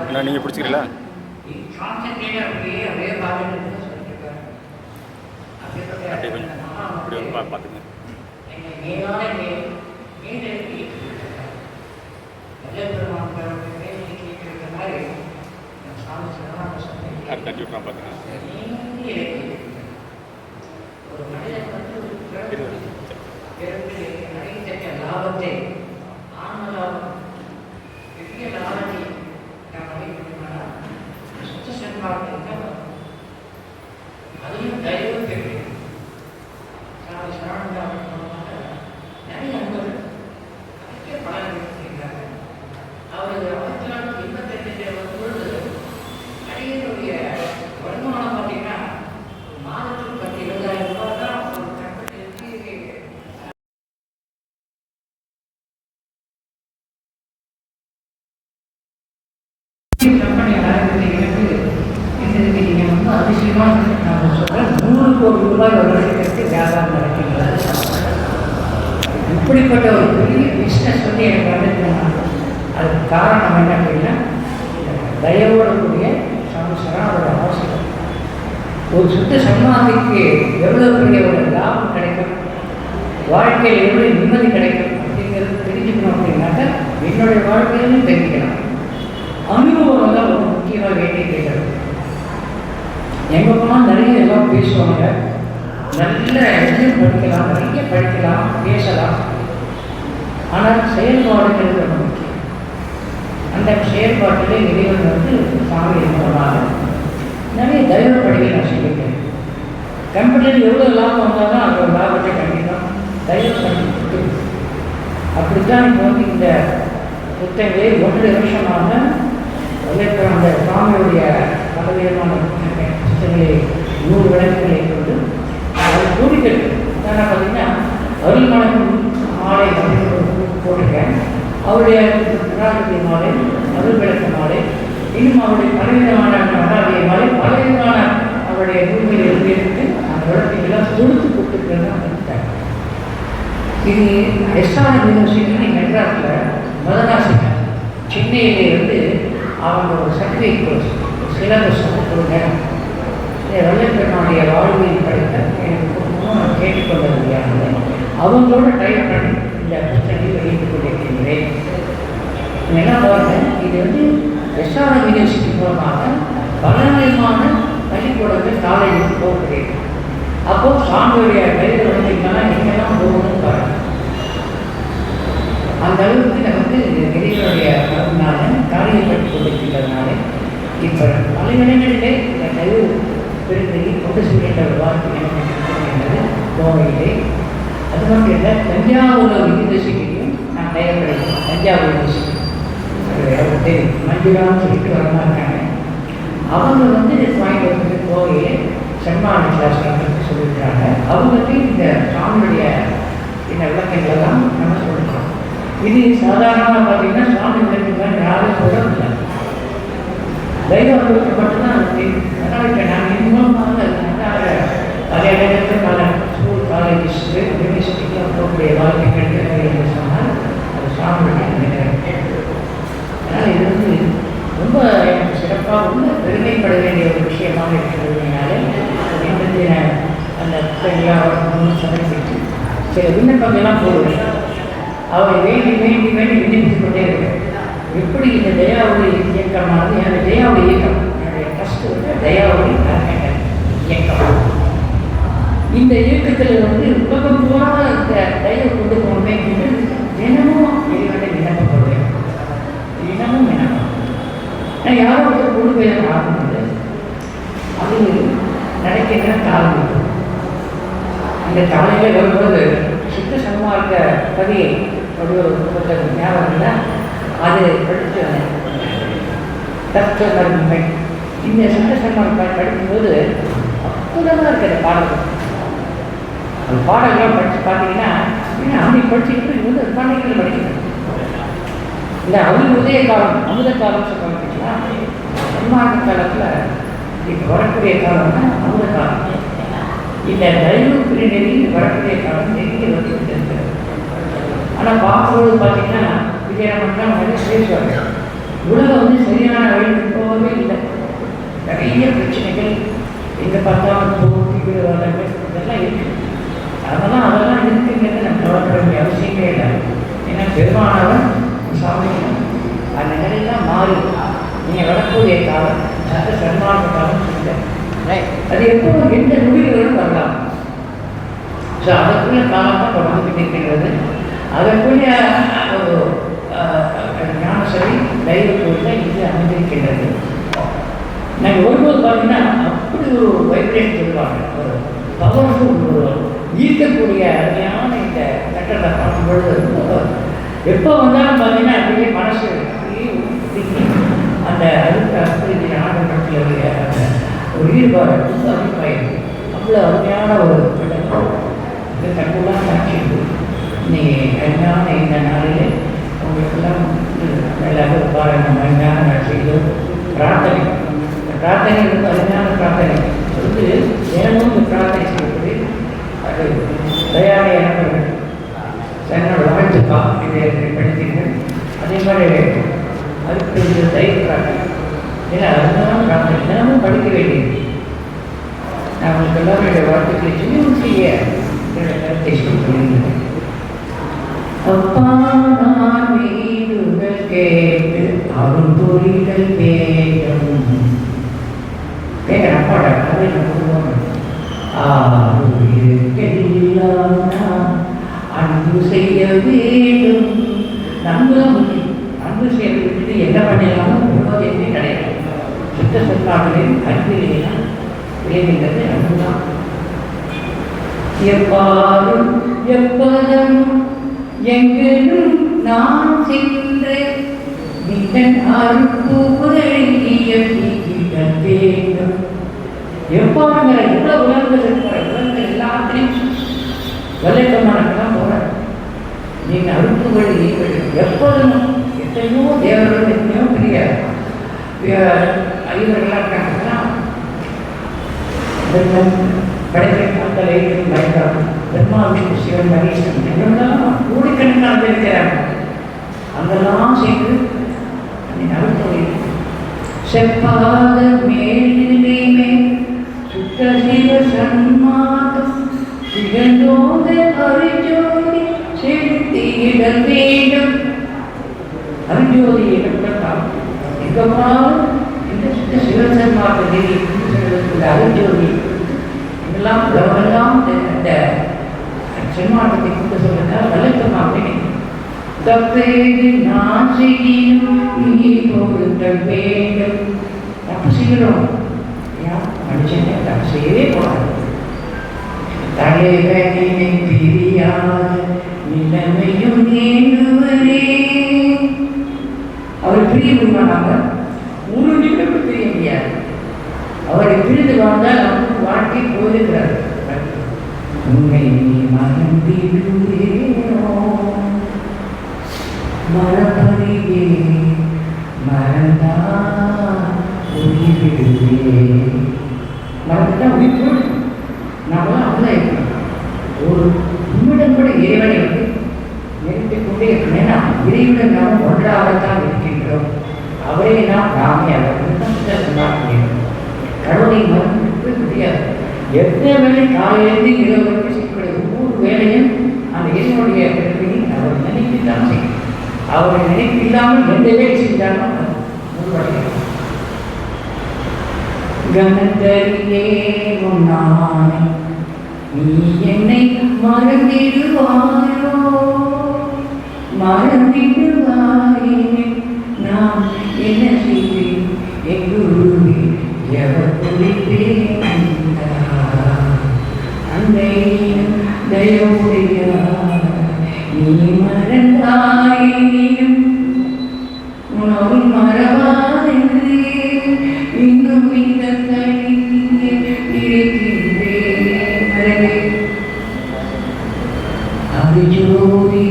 இல்லை நீங்கள் பிடிச்சிக்கிறீங்களா? அப்படி கொஞ்சம் இப்படி வந்து பார்த்துங்க. அது தட்டி விட்றான் பார்த்துங்க. லாபத்தை ஆன்ம லாபம் பெரிய லாபத்தை நாம் அடைக்கணும்னா சுத்த சன்மார்க்கம் அதையும் தைரியம் பெற்று சாமி சரணம் நிறைய அன்பர்கள் அதுக்கே பலன் இருக்கிறார்கள். அவரது 1982 வரும்பொழுது அடியனுடைய வருமானம் பார்த்தீங்கன்னா மாதத்துக்கு 10,000-20,000 ரூபாய் தான் ஒரு கம்பெனிக்கு கம்பெனி ஆரம்பித்தீங்கன்னு இதற்கு நீங்கள் வந்து அதிசயமாக நான் சொல்கிறேன் 100 கோடி ரூபாய் ஒரு வருஷத்துக்கு வியாபாரம் நடக்கிறது. இப்படிப்பட்ட ஒரு பெரிய பிஸ்னஸ் வந்து எனக்கு வந்துருக்கேன்னா அதுக்கு காரணம் என்ன அப்படின்னா தயவோட கூடிய சமஸ்கரோட அவசியம். ஒரு சுத்த சன்மாதிக்கு எவ்வளோ பெரிய ஒரு லாபம் கிடைக்கும், வாழ்க்கையில் எவ்வளோ நிம்மதி கிடைக்கும் அப்படிங்கிறது தெரிஞ்சுக்கணும். அப்படின்னாக்கா என்னுடைய வாழ்க்கையிலும் தெரிஞ்சுக்கலாம். அனுபவம் தான் ரொம்ப முக்கியமாக வேண்டிய கேட்கறது. எங்கே போனால் நிறைய எல்லாம் பேசுவாங்க, நல்ல எதையும் படிக்கலாம், நிறைய படிக்கலாம், பேசலாம். ஆனால் செயல்பாடுங்கிறது ரொம்ப முக்கியம். அந்த செயல்பாட்டிலே இறைவன் வந்து சாமி இருப்பதனால நிறைய தயவுப்படியை நான் சொல்லியிருக்கேன். கம்பெனியில் எவ்வளோ லாபம் வந்தாலும் அதோட லாபத்தை கண்டிப்பாக தயவு பண்ணி அப்படித்தான் இப்போ வந்து இந்த புத்தகங்களை 1.5 வருஷமாக அந்த சுவாமியுடைய பலவிதமான புத்தகங்களை 100 விளக்குகளை கொண்டு அதை கூடிக்கிறது. அதனால் பார்த்தீங்கன்னா அருள்மணக்கும் மாலை போட்டிருக்கேன். அவருடைய புராணத்திய மாலை, அருள் விளக்க மாலை, இன்னும் அவருடைய பலவிதமான மகாவிய மாலை, பலவிதமான அவருடைய நூல்களை எழுதியிருக்கு. அந்த விளக்கைகள்லாம் கொடுத்துருக்கிறது தான் வந்துட்டாங்க. இது எஸ்ஆர் யூனிவர்சிட்டி மெட்ராஸில் மதராசிங்க சென்னையிலிருந்து அவங்க ஒரு சர்டிஃபிகேட் கோர்ஸ் சிலபஸ் ஒரு நேரம் வல்லப்பெருமானுடைய வாழ்வியல் படித்த எனக்கு கொடுக்கணும் நான் கேட்டுக்கொள்ள முடியாது. அவங்களோட டைப் பண்ணி இந்த புத்தகத்தை வெளியிட்டுக் கொண்டிருக்கின்றேன். என்ன பாருங்கள், இது வந்து எஸ்ஆர் யூனிவர்சிட்டி மூலமாக பலவிதமான பள்ளிக்கூடங்கள் காலேஜுக்கு போகிறேன். அப்போது சாமியுடைய கையில் வந்தீங்கன்னா நீங்கள்லாம் போகணும்னு பாருங்கள். அந்த அளவுக்கு நமக்கு இறைவனுடைய கருவினால காரியப்பட்டு கொண்டிருக்கின்றதுனால இப்போ பல இடங்களிலே இந்த கழிவு பெருந்தகி கொண்டு செல்கின்ற ஒரு வார்த்தை எனக்கு கோவையிலே. அது மட்டும் இல்லை, தஞ்சாவூர் யூனிவர்சிட்டியும் நான் தயாரிக்கிறேன். தஞ்சாவூர் யூனிவர்சிட்டி தெரியும், மஞ்சுளான்னு சொல்லிட்டு வரமாட்டாங்க. அவங்க வந்து கோயம்புத்தூர் கோவையிலே சன்மான கிளாஸ் நடத்தி சொல்லியிருக்கிறாங்க. அவங்களுக்கு இந்த சாமியுடைய இந்த விளக்கங்களெல்லாம் நம்ம சொல்லிக்கிறோம். இது சாதாரணமாக பார்த்தீங்கன்னா சுவாமி விளக்குகள் யாரும் சொல்லவில்லை, தெய்வங்களுக்கு மட்டும்தான் அது தெரியும். அதனால் இப்போ நாங்கள் இன்னுமாக பல இடங்களுக்கு பல ஸ்கூல் காலேஜஸ்க்கு யூனிவர்சிட்டிக்கு போகக்கூடிய வாழ்க்கை கிடைக்கிறது என்று சொன்னால் அது சுவாமியுடைய நினைக்கிறேன். அதனால் இது வந்து ரொம்ப எனக்கு சிறப்பாக உள்ள பெருமைப்பட வேண்டிய ஒரு விஷயமாக இருக்கிறதுனாலே இன்றைய அந்த புத்தகங்களாக சமர்ப்பித்து சில விண்ணப்பங்கள்லாம் போடுவேன். அவரை வேண்டி வேண்டி வேண்டி விண்ணப்பித்துக் கொண்டே இருக்கேன். எப்படி இந்த தயாவளி இயக்கமானது என்னுடைய தயாவளி இயக்கம், என்னுடைய ட்ரஸ்ட் வந்து தயாவளி இயக்கம். இந்த இயக்கத்தில் வந்து உலகம் போகாத இந்த தயவு கொண்டு போகணுமே என்று தினமும் இறைவனை விண்ணப்பப்படுவேன். தினமும் விண்ணப்பம் நான் யாரோ ஒரு கொண்டு போய் ஆகும்போது அது நடக்கின்ற காலம். அந்த காலையில் வரும்போது சுத்த சன்மார்க்க கதையை ஒரு புத்தகம் ஞாபகம் இல்லை, அது படித்து தத்துவ நன்மை. இந்த சுத்த சன்மார்க்க படிக்கும்போது அற்புதமாக இருக்கிற பாடல்கள். அந்த பாடல்கள்லாம் படித்து பார்த்தீங்கன்னா அன்னைக்கு படிச்சுக்கிட்டு இது வந்து பாடல்கள் படிக்கணும். இந்த உதய காலம் அமுத காலம் சொல்லிட்டீங்களா, சன்மார்க்க காலத்தில் இப்போ வரக்கூடிய காலம்னா அமுத காலம். இந்த தயவு பிரிநெறி வரக்கூடிய காலம் நெருங்கி வந்து இருக்கிறது. ஆனால் பார்க்கும்போது பார்த்தீங்கன்னா விஜயனமெல்லாம் வந்து பேசுவாங்க. உலகம் வந்து சரியான வழிக்கு போகவே இல்லை. நிறைய பிரச்சனைகள் எங்கே பார்த்தாலும் போட்டி விடுவார்கள் இதெல்லாம் இருக்குது. அதெல்லாம் இருக்குங்கிறது நம்ம கவலைப்பட வேண்டிய அவசியமே இல்லை. ஏன்னா பெருமானவன் சாமி அந்த நிலையெல்லாம் மாறி நீங்கள் வரக்கூடிய காலம் அந்த சன்மார்க்க காலம் இல்லை. அது எப்போ எந்த நொடிகளும் வரலாம். ஸோ அதற்குள்ள காலம் தான் தொடர்ந்து நிற்கின்றது. அதற்குரிய ஒரு ஞானசபை தெய்வ கோயிலில் இது அமைந்திருக்கின்றது. நாங்கள் வரும்போது பார்த்தீங்கன்னா அப்படி ஒரு வைப்ரேஷன் சொல்லுவாங்க. ஒரு பவர்ஃபுல் ஒரு ஈர்க்கக்கூடிய அருமையான இந்த கட்டடத்தை பார்க்கும்பொழுது எப்போ வந்தாலும் பார்த்தீங்கன்னா அப்படியே மனசு அப்படியே அந்த அடுத்த அஸ்திரி நாடகத்திலுடைய அந்த ஒரு ஈடுபாடு ரொம்ப அதிகமாயிருக்கு. அவ்வளோ அருமையான ஒரு கட்டடம் இது கண்டுலாம் காட்சி. இன்னைக்கு அருமையான இந்த நாளில் அவங்களுக்கெல்லாம் எல்லாரும் பாருங்கள் அருமையான காட்சிகளும் பிரார்த்தனை வந்து அருமையான பிரார்த்தனை வந்து தினமும் இந்த பிரார்த்தனை செய்யப்படி அது தயாரியானவர்கள் தன்னோட வாழ்த்துக்கா இதை படித்தீர்கள். அதே மாதிரி அதுக்கு தைரிய பிரார்த்தனை ஏன்னா அதுதான் பிரார்த்தனை தினமும் படிக்க வேண்டியது. நான் உங்களுக்கு எல்லாருடைய வாழ்த்துக்களை சொல்லி செய்ய கருத்தை சொல்லியிருந்தேன். அப்பா நான் வீடுகள் கேட்டு அரும்பொறிகள் வேண்டும் கேட்குற அப்பாட கதை சொல்லுவாங்க. அன்பு செய்ய வேண்டும். அன்பு செய்ய விட்டுட்டு என்ன பண்ணிடலாமோ பிரயோஜனமே கிடையாது. சுத்த சொல்லாமலையும் அன்பிலேயும் விளைகின்றது அன்புதான். எப்பாரும் எப்பதும் எங்களும் நான் சென்று இதன் அருப்புரைய வேண்டும். எப்பாருங்கிற எவ்வளவு உலகங்கள் இருக்கிற உலகங்கள் எல்லாத்திலையும் வல்லைக்கமானக்கெல்லாம் போற நீங்கள் அருப்புகள் எப்போதும் எத்தனையோ தேவர்கள் எத்தனையோ பெரிய ஐவர்களாக இருக்காங்கன்னா படைப்பை காத்தல் ஐவரும் பயன்படும் பிரம்மா விஷ்ணு சிவன் மகேசன் என்னெல்லாம் கோடிக்கணக்கான பேர் இருக்கிறாங்க. அங்கெல்லாம் சேர்ந்து அருப்புரை செப்பாத மேல்நிலைமே சுத்த சிவ சன்மாதம் திகழ்ந்தோங்க அரிஜோதி செலுத்தியிட வேண்டும். அரிஜோதி இடப்பட்டால் எங்கமாவது இந்த சுத்த சிவ சன்மாதத்தை அரிஜோதி இதெல்லாம் உலகெல்லாம் இந்த சன்மாதத்தை கொண்டு சொல்லுங்கள் வல்லத்தமாக தப்பேது நான் செய்யணும் நீ பொருட்கள் வேண்டும். தப்பு செய்கிறோம் மனுஷன் தப்பு செய்யவே கூடாது. தலைவனினை பிரியாத நிலைமையும் நேண்டுவரே. அவர் பிரிய முடியுமானாங்க ஒரு நிமிடம் பிரிய முடியாது. அவரை பிரிந்து வாழ்ந்தால் அவருக்கு வாழ்க்கை போயிருக்கிறார். உண்மை மறந்திடுவேனோ மரபறிவே மறந்தா உயிரிடுவே. மறந்துட்டா உயிர் போயிடும். நாமெல்லாம் அப்படிதான் இருக்கணும். ஒரு நிமிடம் கூட இறைவனை வந்து நிறுத்திக் கொண்டே இருக்கணும். ஏன்னா இறைவனை நாம் ஒன்றாகத்தான் இருக்கின்றோம். அவரே நாமே அவர் தான் சொன்னார். கடவுளை மறந்துட்டு முடியாது. எத்தனை வேலை காலையிலிருந்து இரவு வரைக்கும் செய்யக்கூடிய ஒவ்வொரு வேலையும் அந்த இறைவனுடைய பிறப்பினை அவர் நினைத்துத்தான் செய்யும். அவரை நினைப்பு இல்லாமல் எந்த வேலை செஞ்சாலும் முன்வடைகிறது. கனந்தரியே முன்னானே நீ என்னை மறந்திடுவாயோ மறந்திடுவாயே நாம் என்ன செய்வேன் எங்குருவே எவர் குளிப்பேன் அன்னை தயவுடைய நீ மறந்தாயும் உணவு மறவாதென்று இன்னும் இந்த தனியே இருக்கின்றேன். அரிஜோதி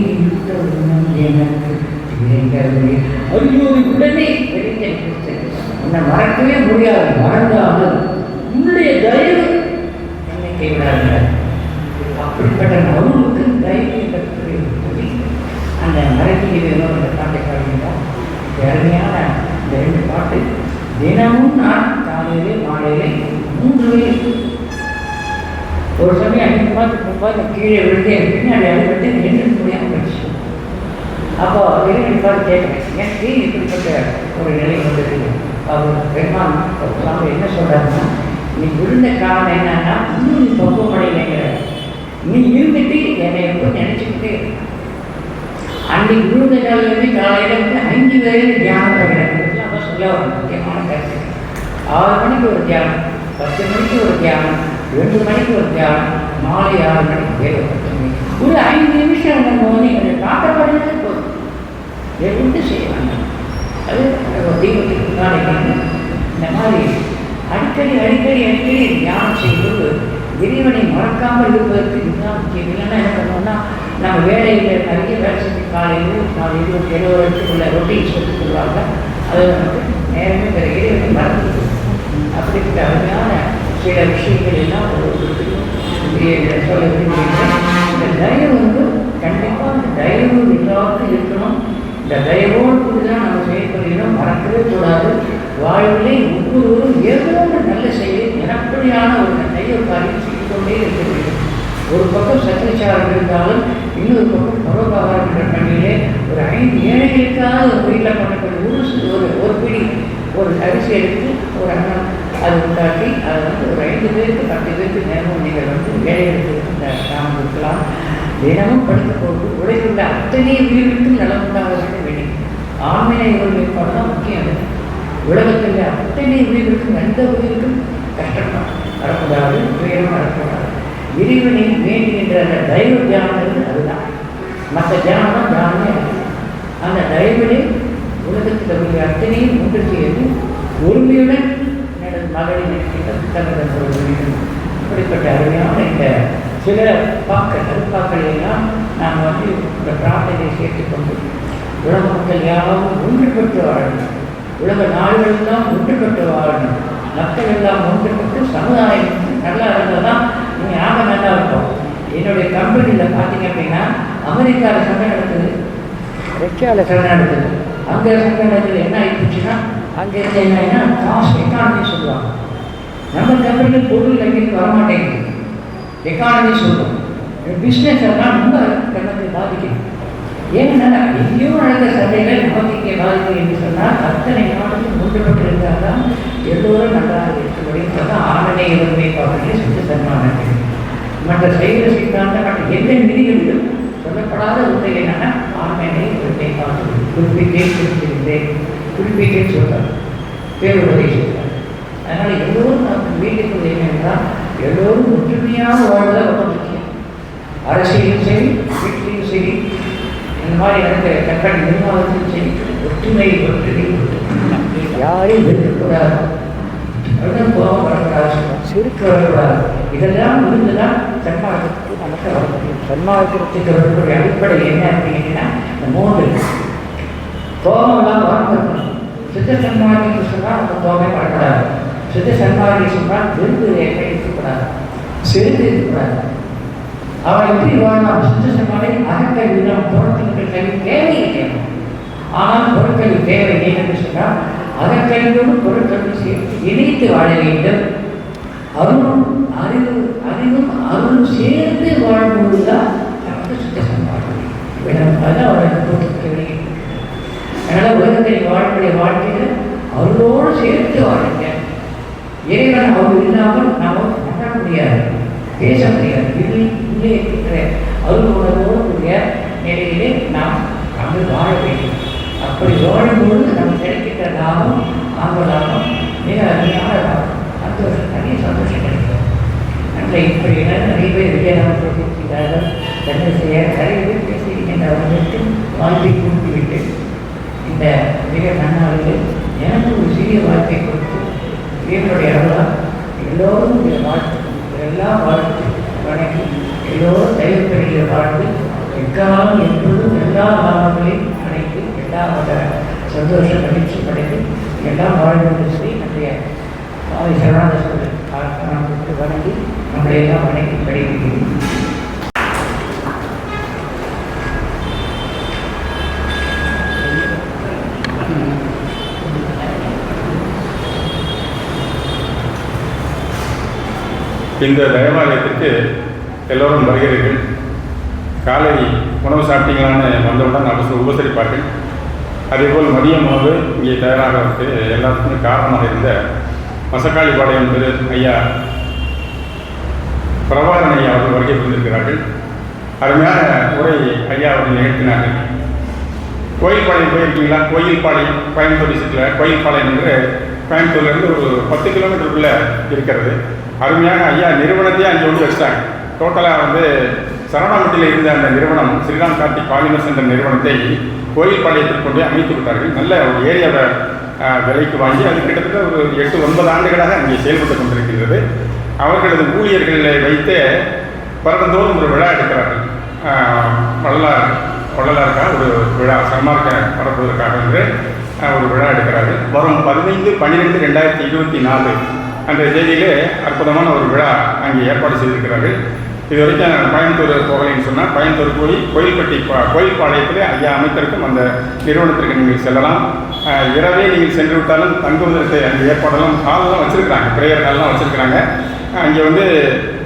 தருணம் எனக்கு திரைக்கவே அரிஜோதி உடனே உன்னை மறக்கவே முடியாது. மறந்தாலும் உன்னுடைய தயவு என்னை கைவிடாது. அப்படிப்பட்ட நவனுக்கு தயவு அந்த மரத்திலே வேணும் அந்த பாட்டை பாடுகின்றோம். அருமையான இந்த 2 பாட்டு தினமும் நான் காலையிலே மாலையிலே 3 வேளை ஒரு சமயம் 5 மாதத்துக்கு முன்பாக கீழே விழுந்தே பின்னாடி அழுது நின்று முடியாமல் போயிடுச்சு. அப்போ இறைவனை பார்த்து கேட்குறேன், எனக்கு இப்படிப்பட்ட ஒரு நிலை வந்தது. அவர் பெருமான் சாமி என்ன சொல்கிறாருன்னா, நீ விழுந்த காரணம் என்னன்னா இன்னும் நீ பக்குவமடையிலைங்கிற, நீ இருந்துட்டு என்னை எப்போ நினச்சிக்கிட்டே இருக்க. அன்றைக்கு விழுந்த நாள்லேருந்து காலையில் வந்து 5 வேலை தியானம் கிடையாது. அவன் சொல்ல ஒரு முக்கியமான கருத்து. 6 மணிக்கு ஒரு தியானம், 10 மணிக்கு ஒரு தியானம், 2 மணிக்கு ஒரு தியானம், மாலை 6 மணிக்கு வேலை 10 மணிக்கு ஒரு 5 நிமிஷம் நம்ம வந்து எங்களை காட்டப்படுறது போதும். எதுவும் செய்வாங்க. அது தெய்வத்துக்கு முன்னாடி இந்த மாதிரி அடிக்கடி தியானம் செய்யும்போது இறைவனை மறக்காமல் இருப்பதற்கு இதுதான் முக்கியம். இல்லைன்னா என்ன பண்ணுவோம்னா, நம்ம வேலையில் நிறைய வேலை செஞ்சு காலையில் 27 வருஷத்துக்குள்ள ரொட்டீன் சொல்லிக் கொள்வாங்க. அதை வந்து நேரமே வேறு இறைவனை மறந்து அப்படிப்பட்ட அருமையான சில விஷயங்கள் எல்லாம் சொல்ல விரும்புகிறேன். இந்த தயவு வந்து கண்டிப்பாக இந்த தயவு எல்லாருக்கும் இருக்கணும். இந்த தயவோடு கூட தான் நம்ம செயல்படுகிறோம். மறக்கவே கூடாது. வாழ்விலே ஒவ்வொருவரும் ஏதோ ஒரு நல்ல செயல் எனப்படியான ஒரு தயவு காரியம் செய்து கொண்டே இருக்க வேண்டும். ஒரு பக்கம் சத்திரச்சாரம் இருந்தாலும் இன்னொரு பக்கம் பரோபகாரம் என்ற பணியிலே ஒரு 5 ஏழைகளுக்காக ஒரு வீட்டில் பண்ணக்கூடிய ஒரு பிடி ஒரு அரிசி எடுத்து ஒரு அன்னம் அது உண்டாக்கி அதை வந்து ஒரு 5 பேருக்கு 10 பேருக்கு நேரமும் நீங்கள் வந்து ஏழைகளுக்கு இந்த தானம் கொடுக்கலாம். தினமும் படித்த போது உலகில் அத்தனை உயிர்களுக்கும் நலம் உண்டாக வேண்டும். ஆண்மையை ஒருமைப்பாடு தான் முக்கியம். உலகத்தில் அத்தனை உயிர்களுக்கும் எந்த உயிருக்கும் கஷ்டம் வரக்கூடாது, துயரம் வரக்கூடாது. இறைவனை வேண்டுகின்ற அந்த தெய்வ தியானம் அதுதான். மற்ற தியானம் தான் தியானமே. அந்த தெய்வனை உலகத்தில் உள்ள அத்தனையும் ஒன்று செய்து ஒருமையுடன் எனது மகளிர் நினைக்கின்ற புத்தகங்கள் சொல்ல வேண்டும். இப்படிப்பட்ட அருமையான இந்த சில அருப்பாக்களை எல்லாம் நாம் வந்து இந்த பிரார்த்தனையை சேர்த்துக்கொண்டு உலக மக்கள் யாரும் ஒன்றுபட்டு வாழணும். உலக நாடுகளெல்லாம் ஒன்றுபட்டு வாழணும். மக்கள் எல்லாம் ஒன்றுபட்டு சமுதாயம் நல்லா இருந்தால் தான் நீங்கள் நாங்கள் நல்லா இருப்போம். என்னுடைய கம்பெனியில் பார்த்தீங்க அப்படின்னா அமெரிக்காவில் சண்டை நடக்குது, ரஷ்யாவில் சண்டை நடக்குது. அங்கே சண்டை நடக்குது என்ன ஆகிடுச்சுன்னா அங்கே இருந்து என்னன்னா காஸ்ட் எக்கானமி சொல்லுவாங்க. நம்ம கம்பெனியில் பொருள் எங்கேயும் வரமாட்டேங்குது. எக்கானமி சொல்லுவோம். பிஸ்னஸ் எல்லாம் ரொம்ப கண்ணத்தை பாதிக்குது. ஏன்னா எங்கேயோ நடந்த சண்டைகள் நமக்கு இங்கே பாதிக்கும் என்று சொன்னால் அத்தனை நாடுகளும் ஒன்றுபட்டு இருந்தால் தான் எல்லோரும் நன்றாக இருக்கிறது. ஆரணை உரிமை பாவனையை சுத்த சன்மானங்கள் மற்ற செயல சித்தாந்த மற்ற எந்த விதிகளிலும் சொல்லப்படாத ஒன்றை என்னன்னா ஆரணை உரிமை பாவனை குறிப்பிட்டேன் சொல்றார், பேருவதை சொல்றார். அதனால் எல்லோரும் நமக்கு வீட்டுக்குள் என்னென்றால் எல்லோரும் ஒற்றுமையாக வாழ்வதாக ரொம்ப முக்கியம். அரசியலும் சரி, வீட்டிலையும் சரி, இந்த மாதிரி எனக்கு கட்டண நிர்வாகத்தையும் சரி, ஒற்றுமை யாரையும் இருக்கக்கூடாது, கோபம் வரக்கூடாது, சிறுக்கு வரக்கூடாது. இதெல்லாம் இருந்துதான் சன்மார்க்கத்துக்கு நமக்கு வர முடியும். சன்மார்க்கத்துக்கு வரக்கூடிய அடிப்படை என்ன அப்படின்னா இந்த 3 கோபம்லாம் வரக்கூடாது. சித்த சன்மார்க்கம் சொன்னால் நம்ம கோபமே வரக்கூடாது. சித்த சன்மார்க்கம் சொன்னால் விருது இருக்கக்கூடாது, சிறுத்து இருக்கக்கூடாது. அவன் எப்படி வாழலாம்? சித்த சன்மார்க்கம் அகக்கல்வி தான் புறத்தின் கல்வி தேவையை கேட்கும். ஆனால் பொருட்கல்வி தேவை என்று சொன்னால் அகக்கல்வியோடு பொருட்கல்வி சேர்த்து இணைத்து வாழ வேண்டும். அறிவும் அருளும் சேர்ந்து வாழ்வதுதான் நமக்கு சுத்த சன்மார்க்கம். அதான் அவரை வெளியிட்டு அதனால் உலகத்தில் வாழக்கூடிய வாழ்க்கையில் அவரோடு சேர்த்து வாழுங்க. இறைவன் அவர் இல்லாமல் நாம் பண்ண முடியாது, பேச முடியாது. உள்ளே இருக்கின்ற அருளோடு கூடிய நிலையிலே நாம் அங்கு வாழ வேண்டும். அப்படி வாழும்போது நமக்கு கிடைக்கின்ற லாபம் ஆங்கலாபம் மிக அருமையான லாபம். சந்தோஷம், நிறைய சந்தோஷம் கிடைக்கும். அங்கே இப்படி நிறைய பேர் விஜயநாதன் பேசியிருக்கிறார்கள். என்ன செய்ய நிறைய பேர் பேசியிருக்கின்ற அவர்களுக்கு வாய்ப்பை கூட்டிவிட்டு இந்த மிக நன்னாளில் எனக்கு ஒரு சிறிய வாய்ப்பை கொடுத்து இவர்களுடைய அருளால் எல்லோரும் இதை வாழ்த்து எல்லாம் வாழ்த்து வணங்கி எல்லோரும் தெய்வப்பெரிய வாழ்த்து எக்காலம் எப்பொழுதும் எல்லா லாபங்களையும் அடைத்து எல்லா சந்தோஷம் மகிழ்ச்சி படைத்து எல்லாம் வாழ்ந்து சொல்லி நம்முடைய சுவாமி சரணாதேஸ்வரர் நாம் வணங்கி நம்மளை எல்லாம் வணங்கி படிக்கிறோம். இந்த தேவாலயத்திற்கு எல்லோரும் வருகிறீர்கள். காலை உணவு சாப்பிட்டீங்களான்னு வந்தவுடன் உபசரிப்பார்கள். அதேபோல் மதிய உணவு இங்கே தயாராகிறதுக்கு எல்லாத்துக்குமே காரணமாக இருந்த மசக்காளிபாளையம் திரு ஐயா பிரபாகரன் ஐயா அவர்கள் வருகை புரிந்திருக்கிறார்கள். அருமையான உரை ஐயா அவர்கள் நிகழ்த்தினார்கள். கோயில்பாளையம் போயிருக்கீங்களா? கோயில்பாளையம் கோயம்புத்தூர் டிஸ்ட்ரிக்டில் கோயில்பாளையம் என்று கோயம்புத்தூர்லேருந்து ஒரு 10 கிலோமீட்டருக்குள்ளே இருக்கிறது. அருமையான ஐயா நிறுவனத்தையே அங்கே வந்து வச்சுட்டாங்க. டோட்டலாக சரவணாமட்டியில் இருந்த அந்த நிறுவனம் ஸ்ரீராம் கார்த்திக் பாலிமர்ஸ் என்ற நிறுவனத்தை கோயில்பாளையத்திற்கு கொண்டு அமைத்து விட்டார்கள். நல்ல ஒரு ஏரியாவை விலைக்கு வாங்கி அது கிட்டத்தட்ட ஒரு 8-9 ஆண்டுகளாக அங்கே செயல்பட்டு கொண்டிருக்கின்றது. அவர்களது ஊழியர்களை வைத்து வருடந்தோறும் ஒரு விழா எடுக்கிறார்கள். வள்ளலாருக்காக ஒரு விழா சன்மார்க்க பரப்புவதற்காக என்று ஒரு விழா எடுக்கிறார்கள். வரும் 15/12/2024 அன்றைய தேதியிலே அற்புதமான ஒரு விழா அங்கே ஏற்பாடு செய்திருக்கிறார்கள். இது வரைக்கும் கோயம்புத்தூர் போகலைன்னு சொன்னால் கோயம்புத்தூர் போய் கோயில்பாளையத்தில் ஐயா அமைத்திருக்கும் அந்த நிறுவனத்திற்கு நீங்கள் செல்லலாம். இரவே நீங்கள் சென்று விட்டாலும் தங்குவதற்கு அந்த ஏற்பாடெல்லாம் ஹால்லாம் வச்சுருக்கிறாங்க, ப்ரேயர் ஹால்லாம் வச்சுருக்கிறாங்க. அங்கே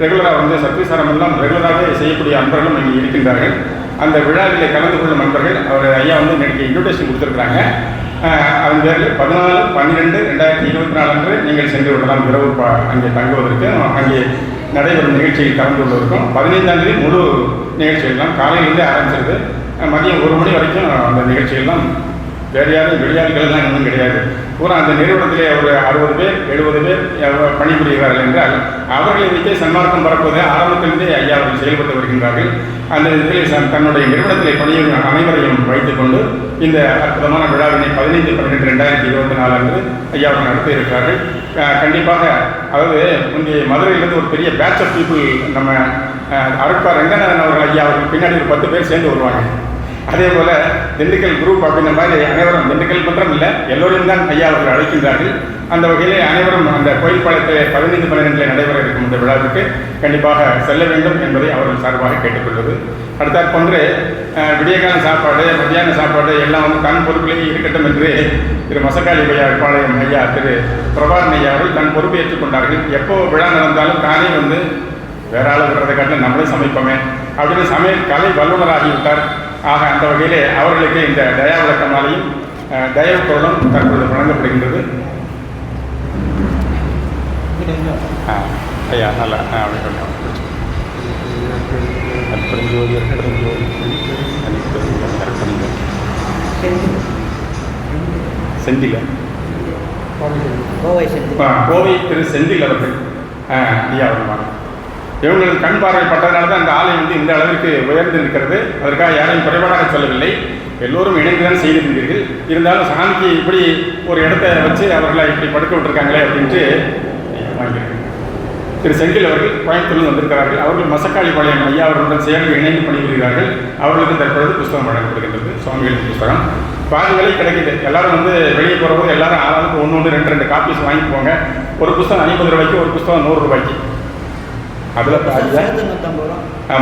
ரெகுலராக சத்விசாரம் எல்லாம் ரெகுலராகவே செய்யக்கூடிய அன்பர்களும் இங்கே இருக்கின்றார்கள். அந்த விழாவில் கலந்து கொள்ளும் அன்பர்கள் அவர் ஐயா எனக்கு இன்விடேஷன் கொடுத்துருக்குறாங்க. அதன் பேரில் 14/12/2024 அன்று நீங்கள் சென்று விடலாம். இரவு அங்கே தங்குவதற்கு அங்கே நடைபெறும் நிகழ்ச்சியில் கலந்து கொள்வதற்கும் 15ஆம் தேதி முழு நிகழ்ச்சிகள்லாம் காலையிலேருந்தே ஆரம்பிச்சிருது. மதியம் 1 மணி வரைக்கும் அந்த நிகழ்ச்சிகள்லாம் வேறு யாரும் வெளியாட்கள்லாம் இன்னும் கிடையாது. பூரா அந்த நிறுவனத்திலே ஒரு 60 பேர் 70 பேர் பணிபுரிகிறார்கள் என்றால் அவர்களை வைத்தே சன்மார்க்கம் பரப்புவதை ஆரம்பத்திலிருந்தே ஐயா அவர்கள் செயல்பட்டு வருகின்றார்கள். அந்த இதில் தன்னுடைய நிறுவனத்திலே பணியுறும் அனைவரையும் வைத்துக்கொண்டு இந்த அற்புதமான விழாவினை 15/12/2024 அன்று ஐயா அவர்கள் நடத்த இருக்கிறார்கள். கண்டிப்பாக இங்கே மதுரையிலிருந்து ஒரு பெரிய பேட்ச் ஆஃப் பீப்புள் நம்ம அருட்பா ரங்கநாதன் அவர்கள் ஐயா அவர்கள் பின்னாடி ஒரு 10 பேர் சேர்ந்து வருவாங்க. அதே போல் திண்டுக்கல் குரூப் அப்படின்ற மாதிரி அனைவரும் திண்டுக்கல் மட்டும் இல்லை எல்லோரும் தான் ஐயா அவர்கள் அழைக்கின்றார்கள். அந்த வகையிலே அனைவரும் அந்த கோயில்பாளையத்தில் 15/12 நடைபெற இருக்கும் இந்த விழாவுக்கு கண்டிப்பாக செல்ல வேண்டும் என்பதை அவர்கள் சார்பாக கேட்டுக்கொள்வது. அடுத்தாற் போன்று விடியகால சாப்பாடு மத்தியான சாப்பாடு எல்லாம் தன் பொறுப்பிலேயே இருக்கட்டும் என்று திரு மசக்காளிபாளையம் ஐயா திரு பிரபாகரன் ஐயா அவர்கள் தன் பொறுப்பை ஏற்றுக்கொண்டார்கள். எப்போ விழா நடந்தாலும் தானே வேற ஆள் விடுறதை காட்டில் நம்மளே சமைப்போமே அப்படின்னு சமையல் கலை வல்லுநராகிவிட்டார். ஆக அந்த வகையிலே அவர்களுக்கு இந்த தயா விளக்கமாலையும் தயவு குரலும் தற்பொழுது வழங்கப்படுகின்றது. ஐயா நல்லா செந்தில் கோவை திரு செந்தில் அவர்கள் ஐயா அவர்கள் இவங்களுக்கு கண் பார்வைப்பட்டதுனால தான் அந்த ஆலயம் இந்த அளவிற்கு உயர்ந்து இருக்கிறது. அதற்காக யாரையும் குறைபாடாக சொல்லவில்லை, எல்லோரும் இணைந்துதான் செய்திருந்தீர்கள். இருந்தாலும் சாமிக்கு இப்படி ஒரு இடத்த வச்சு அவர்களை இப்படி படுக்க விட்டுருக்காங்களே அப்படின்ட்டு வாங்கியிருக்கேன். திரு செந்தில் அவர்கள் கோயம்புத்தூரில் வந்திருக்கிறார்கள். அவர்கள் மசக்காளிபாளையம் ஐயா அவர்களுடன் சேர்ந்து இணைந்து பணிபுரிகிறார்கள். அவர்களுக்கு தற்பொழுது புஸ்தகம் வழங்கப்படுகின்றது. சுவாமிகளின் புஸ்தகம் பாதி விலை கிடைக்குது. எல்லாரும் வெளியே போகிறபோது எல்லாரும் ஆளாளுக்கு 1 2 காப்பீஸ் வாங்கிட்டு போங்க. ஒரு புஸ்தகம் 50 ரூபாய்க்கு, ஒரு புஸ்தகம் 100 ரூபாய்க்கு. அதில்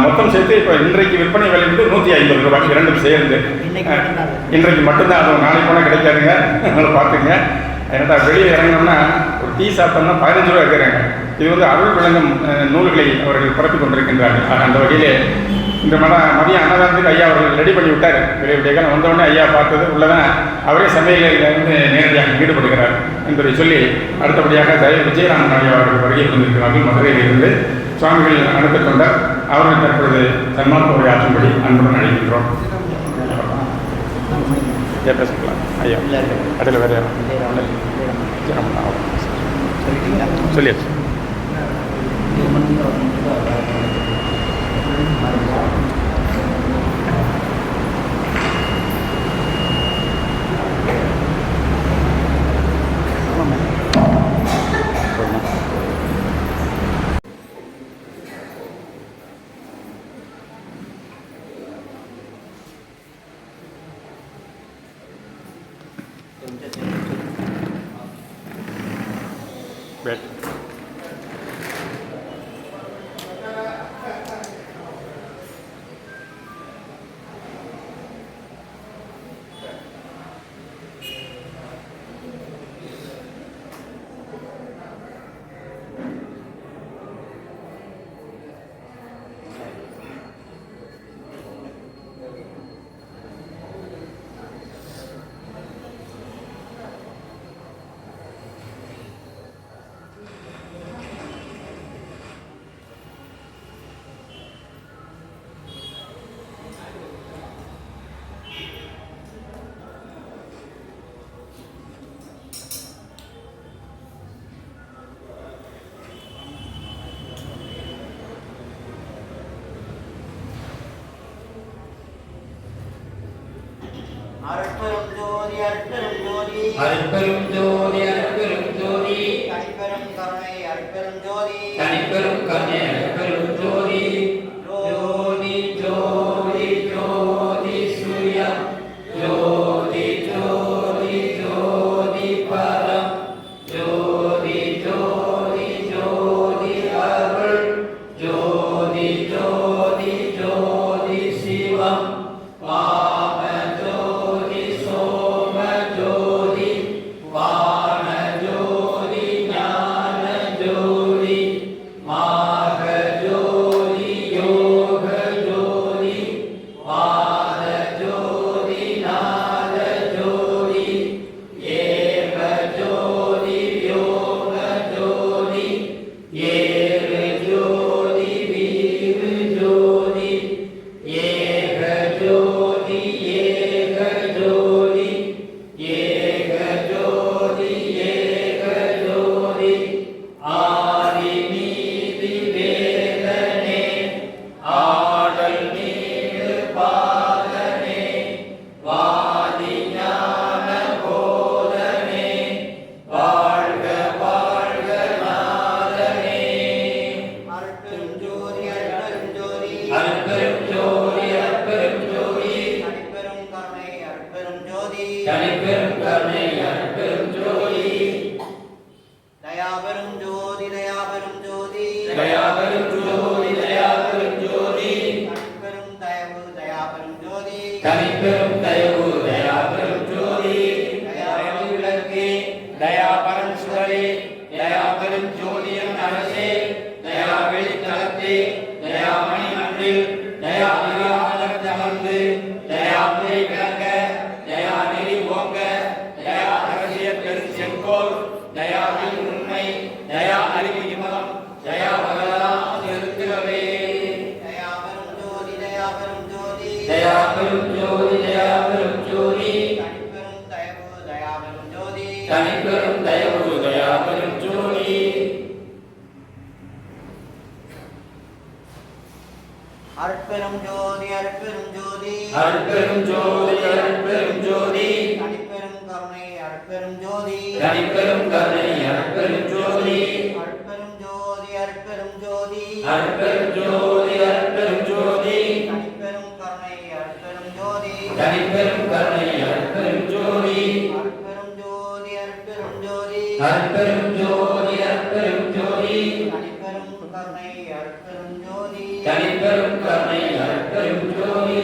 மொத்தம் சேர்த்து இப்போ இன்றைக்கு விற்பனை விலை 150 ரூபாய், இரண்டும் சேர்ந்து. இன்றைக்கு மட்டும்தான், அது நாளைக்கு போனால் கிடைக்காதுங்க, அதனால பார்த்துங்க. ஏன்னா வெளியே இறங்கினோம்னா ஒரு டீ சாப்பிட்டோம்னா 15 ரூபா இருக்கிறாங்க. இது அருள் விளங்கும் நூல்களை அவர்கள் பரப்பி கொண்டிருக்கின்றார்கள். அந்த வகையிலே இந்த மதியம் அன்னதானத்துக்கு ஐயா அவர்கள் ரெடி பண்ணி விட்டார். விடைகாலம் வந்தவுடனே ஐயா பார்த்தது உள்ளதான் அவரே சமையலில் நேரடியாக ஈடுபடுகிறார் என்பதை சொல்லி அடுத்தபடியாக விஜயராமன் ஐயா அவர்கள் வருகை கொண்டிருக்கிறார்கள். மதுரையில் இருந்து சுவாமிகள் அனுப்பி கொண்டார். அவர்கள் தற்பொழுது சன்மார்க்க உரை ஆற்றும்படி அன்புடன் அழைக்கின்றோம். பேசிக்கலாம் ஐயா. அதில் வேறு சொல்லியாச்சு. Bread. அற்பெரும் ஜோதி அற்பெரும் ஜோதி அற்பெரும் ஜோதி அற்பெரும் ஜோதி தனிப்பெரும் கருணை அற்பெரும் ஜோதி தனிப்பெரும் கருணை அற்பெரும் ஜோதி ஜோதி ஜோதி ஜோதி சூயம் ஜோதி ஜோதி ஜோதி பரம் ஜோதி ஜோதி ஜோதி அருள் ஜோதி ஜோதி ஜோதி சிவம் வாம ஜோதி சோம ஜோதி வான ஜோதி ஞான ஜோதி மாக ஜோதி யோக ஜோதி வாத ஜோதி நாத ஜோதி ஏக ஜோதி யோக ஜோதி ஏழு ஜோதி வீரு ஜோதி ஏக ஜோதி ஏக ஜோதி ஏக ஜோதி ஏக ஜோதி ஆதி நீதி வேதனே ஆடல் நீடு பாதனே வாதி ஞான போதனே வாழ்க வாழ்க நாதனே அற்பெரும் ஜோதி அற்பெரும் ஜோதி அற்பெரும் ஜோதி அற்பெரும் ஜோதி தனிப்பெரும் கருணை அற்பெரும் ஜோதி தனிப்பெரும் கருணை அற்பெரும் ஜோதி தயாபெரும் ஜோதி தயாபெரும் ஜோதி தயாபெரும் ஜோதி தயாபெரும் ஜோதி தனிப்பெரும் தயவு தயாபெரும் ஜோதி தனிப்பெரும் தயவு தயாபெரும் ஜோதி தயவு விளக்கே தயாபரம் சுடரே தயாபெரும் ஜோதியின் அரசே தயா வெளித்தலத்தே தயாமணி அன்றில் தயா நிராமலர் அமர்ந்து தயாமுறை விளங்க தயா நெறி ஓங்க தயா அரசியல் பெரும் செங்கோல் தயாவின் உண்மை தயா அறிவு இமலம் தயா பகலாம் இருக்கிறவே தயாபெரும் ஜோதி தயாபெரும் ஜோதி தயாபெரும் ஜோதி தயாபெரும் ஜோதி தனிப்பெரும் தயவு தயாபெரும் ஜோதி தனிப்பெரும் தயவு தயாபெரும் ஜோதி அற்பெரும் ஜோதி அற்பெரும் ஜோதி அற்பெரும் ஜோதி அற்பெரும் ஜோதி தனிப்பெரும் கருணை அற்பெரும் ஜோதி தனிப்பெரும் கருணை அற்பெரும் ஜோதி அற்பெரும் ஜோதி அற்பெரும் ஜோதி அற்பெரும் ஜோதி அற்பெரும் ஜோதி தனிப்பெரும் கருணை அற்பெரும் ஜோதி தனிப்பெரும் கருணை அற்பெரும் ஜோதி அற்பெரும் ஜோதி அற்பெரும் ஜோதி அற்பெரும் ஜோதி அற்பெரும் ஜோதி தனிப்பெரும் கருணை அற்பெரும் ஜோதி தனிப்பெரும் கருணை அற்பெரும் ஜோதி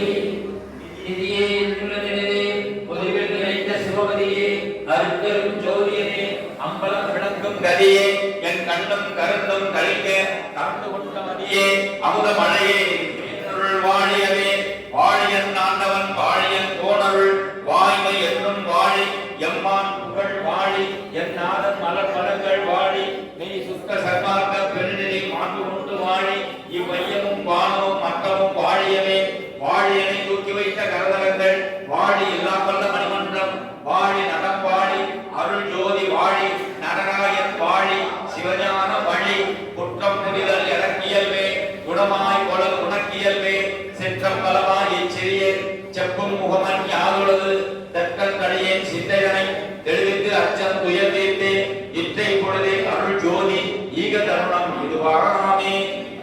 நிதியே உள்ளதிலே பொதுவில் நிறைந்த சிவபதியே அற்பெரும் ஜோதியனே அம்பலம் விளங்கும் கதியே என் கண்ணும் கருத்தும் கழிக்க கலந்து கொண்ட மதியே அமுத மழையே அருள் வாழியவே வாழியன் ஆண்டவன் வாழியன் கோணருள் வாய்மை என்னும் வாழி எம்மான் புகழ் வாழி என் நாதன் மலர் மலர்கள் வாழி நீ சுத்த சர்மார்க்க பெருநிலை மாண்டு கொண்டு வாழி இவ்வையமும் வானமும் மக்கமும் வாழியவே வாழியனை தூக்கி வைத்த கரதகங்கள் வாழி இல்லாமல்ல மணிமன்றம் வாழி நடப்பாழி அருள் ஜோதி வாழி நடராயன் வாழி சிவஞான வழி குற்றம் புரிதல் இறக்கியல்வே குணமாய் கொடல் உணக்கியல்வே செற்றம் பலமாய் இச்சிறிய செப்பும் முகமன் யாதுள்ளது தற்கல் கடையேன் சிந்தையனை தெளிவித்து அச்சம் துயர் தீர்த்தே இற்றை பொழுதே அருள் ஜோதி ஈக தருணம் இதுவாராமே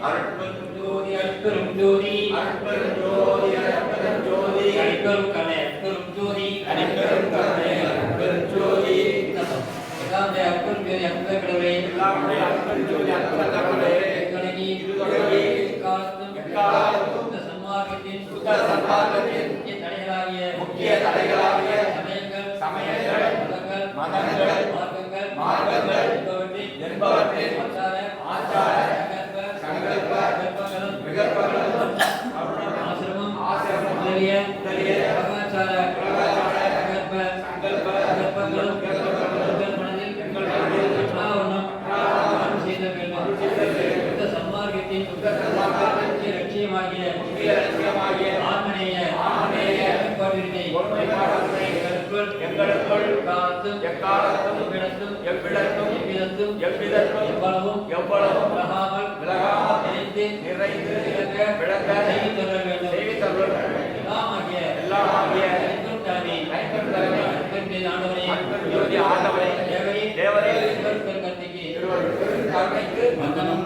அற்பெரும் ஜோதி அற்பெரும் ஜோதி அற்பெரும் ஜோதி அற்பெரும் ஜோதி அற்பெரும் கலை அற்பெரும் ஜோதி அற்பெரும் கலை அற்பெரும் ஜோதி எல்லாம் அற்பெரும் ஜோதி அற்பெரும் கடவுளே எல்லாம் அற்பெரும் ஜோதி அற்பெரும் கடவுளே கணக்கி இதுவரை காலத்தும் எக்காலத்தும் சுத்த சன்மார்க்கத்தின் முக்கிய தடைகளாகிய சமயங்கள் மதங்கள் மார்க்கங்கள் என்பவற்றின் ஆச்சார சங்கல்ப விகற்பங்களும் ஆசிரமம் முதலிய சங்கல்ப விகற்பங்களும் எங்கள் மனதில் செய்த வேண்டும் சன்மார்க்கத்தின் லட்சியமாகிய ஆன்மநேய எங்களுக்குள் எக்காலத்தும் எவ்விடத்தும் எவ்விதத்தும் எவ்வளவும் விலகாமல் நிறைந்து விளங்க செய்து தர வேண்டும். எல்லாமாகிய வந்தனம்